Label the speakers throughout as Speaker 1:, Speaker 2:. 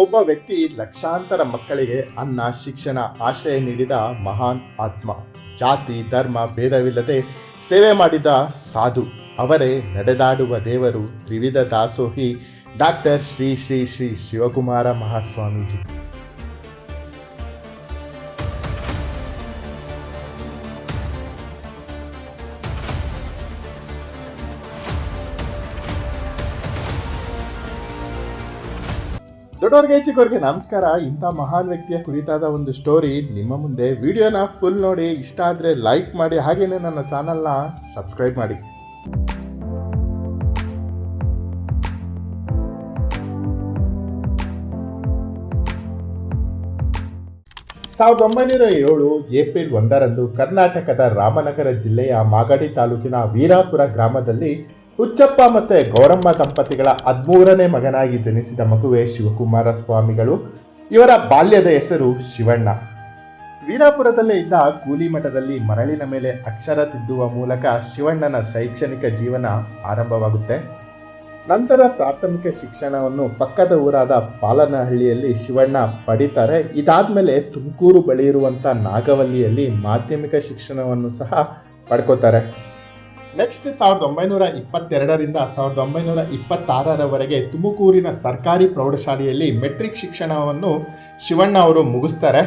Speaker 1: ಒಬ್ಬ ವ್ಯಕ್ತಿ ಲಕ್ಷಾಂತರ ಮಕ್ಕಳಿಗೆ ಅನ್ನ, ಶಿಕ್ಷಣ, ಆಶ್ರಯ ನೀಡಿದ ಮಹಾನ್ ಆತ್ಮ. ಜಾತಿ ಧರ್ಮ ಭೇದವಿಲ್ಲದೆ ಸೇವೆ ಮಾಡಿದ ಸಾಧು. ಅವರೇ ನಡೆದಾಡುವ ದೇವರು, ತ್ರಿವಿಧ ದಾಸೋಹಿ ಡಾಕ್ಟರ್ ಶ್ರೀ ಶ್ರೀ ಶ್ರೀ ಶಿವಕುಮಾರ ಮಹಾಸ್ವಾಮೀಜಿ. ದೊಡ್ಡವ್ರಿಗೆ ಚಿಕ್ಕವ್ರಿಗೆ ನಮಸ್ಕಾರ. ಇಂಥ ಮಹಾನ್ ವ್ಯಕ್ತಿಯ ಕುರಿತಾದ ಒಂದು ಸ್ಟೋರಿ ನಿಮ್ಮ ಮುಂದೆ. ವಿಡಿಯೋನ ಫುಲ್ ನೋಡಿ, ಇಷ್ಟ ಆದರೆ ಲೈಕ್ ಮಾಡಿ, ಹಾಗೆಯೇ ನನ್ನ ಚಾನಲ್ನ ಸಬ್ಸ್ಕ್ರೈಬ್ ಮಾಡಿ. ಸಾವಿರದ 1907 ಏಪ್ರಿಲ್ 1ರಂದು ಕರ್ನಾಟಕದ ರಾಮನಗರ ಜಿಲ್ಲೆಯ ಮಾಗಡಿ ತಾಲೂಕಿನ ವೀರಾಪುರ ಗ್ರಾಮದಲ್ಲಿ ಹುಚ್ಚಪ್ಪ ಮತ್ತು ಗೌರಮ್ಮ ದಂಪತಿಗಳ 13ನೇ ಮಗನಾಗಿ ಜನಿಸಿದ ಮಗುವೆ ಶಿವಕುಮಾರ ಸ್ವಾಮಿಗಳು. ಇವರ ಬಾಲ್ಯದ ಹೆಸರು ಶಿವಣ್ಣ. ವೀರಾಪುರದಲ್ಲೇ ಇದ್ದ ಕೂಲಿ ಮಠದಲ್ಲಿ ಮರಳಿನ ಮೇಲೆ ಅಕ್ಷರ ತಿದ್ದುವ ಮೂಲಕ ಶಿವಣ್ಣನ ಶೈಕ್ಷಣಿಕ ಜೀವನ ಆರಂಭವಾಗುತ್ತೆ. ನಂತರ ಪ್ರಾಥಮಿಕ ಶಿಕ್ಷಣವನ್ನು ಪಕ್ಕದ ಊರಾದ ಪಾಲನಹಳ್ಳಿಯಲ್ಲಿ ಶಿವಣ್ಣ ಪಡಿತಾರೆ. ಇದಾದ್ಮೇಲೆ ತುಮಕೂರು ಬಳಿ ಇರುವಂಥ ನಾಗವಲ್ಲಿಯಲ್ಲಿ ಮಾಧ್ಯಮಿಕ ಶಿಕ್ಷಣವನ್ನು ಸಹ ಪಡ್ಕೋತಾರೆ. ನೆಕ್ಸ್ಟ್ 1922ರಿಂದ 1926ರವರೆಗೆ ತುಮಕೂರಿನ ಸರ್ಕಾರಿ ಪ್ರೌಢಶಾಲೆಯಲ್ಲಿ ಮೆಟ್ರಿಕ್ ಶಿಕ್ಷಣವನ್ನು ಶಿವಣ್ಣ ಅವರು ಮುಗಿಸ್ತಾರೆ.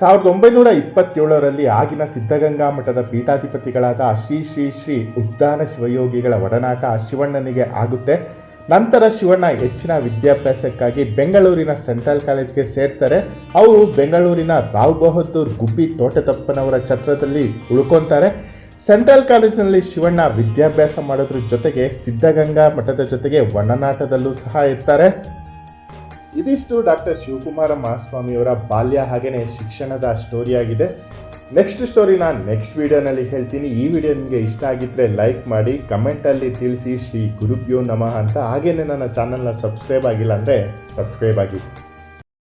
Speaker 1: 1927ರಲ್ಲಿ ಆಗಿನ ಸಿದ್ಧಗಂಗಾ ಮಠದ ಪೀಠಾಧಿಪತಿಗಳಾದ ಶ್ರೀ ಶ್ರೀ ಶ್ರೀ ಉದ್ದಾನ ಶಿವಯೋಗಿಗಳ ಒಡನಾಟ ಶಿವಣ್ಣನಿಗೆ ಆಗುತ್ತೆ. ನಂತರ ಶಿವಣ್ಣ ಹೆಚ್ಚಿನ ವಿದ್ಯಾಭ್ಯಾಸಕ್ಕಾಗಿ ಬೆಂಗಳೂರಿನ ಸೆಂಟ್ರಲ್ ಕಾಲೇಜ್ಗೆ ಸೇರ್ತಾರೆ. ಅವರು ಬೆಂಗಳೂರಿನ ರಾವ್ ಬಹದ್ದೂರ್ ಗುಬ್ಬಿ ತೋಟದಪ್ಪನವರ ಛತ್ರದಲ್ಲಿ ಉಳ್ಕೊತಾರೆ. ಸೆಂಟ್ರಲ್ ಕಾಲೇಜಿನಲ್ಲಿ ಶಿವಣ್ಣ ವಿದ್ಯಾಭ್ಯಾಸ ಮಾಡೋದ್ರ ಜೊತೆಗೆ ಸಿದ್ಧಗಂಗಾ ಮಠದ ಜೊತೆಗೆ ಒಡನಾಟದಲ್ಲೂ ಸಹ ಇರ್ತಾರೆ. ಇದಿಷ್ಟು ಡಾಕ್ಟರ್ ಶಿವಕುಮಾರ ಮಹಾಸ್ವಾಮಿಯವರ ಬಾಲ್ಯ ಹಾಗೆಯೇ ಶಿಕ್ಷಣದ ಸ್ಟೋರಿಯಾಗಿದೆ. ನೆಕ್ಸ್ಟ್ ಸ್ಟೋರಿನ ನೆಕ್ಸ್ಟ್ ವಿಡಿಯೋನಲ್ಲಿ ಹೇಳ್ತೀನಿ. ಈ ವಿಡಿಯೋ ನಿಮಗೆ ಇಷ್ಟ ಆಗಿದ್ದರೆ ಲೈಕ್ ಮಾಡಿ, ಕಮೆಂಟಲ್ಲಿ ತಿಳಿಸಿ ಶ್ರೀ ಗುರುಭ್ಯೋ ನಮಃ ಅಂತ. ಹಾಗೆಯೇ ನನ್ನ ಚಾನಲ್ನ ಸಬ್ಸ್ಕ್ರೈಬ್ ಆಗಿಲ್ಲ ಅಂದರೆ ಸಬ್ಸ್ಕ್ರೈಬ್ ಆಗಿ.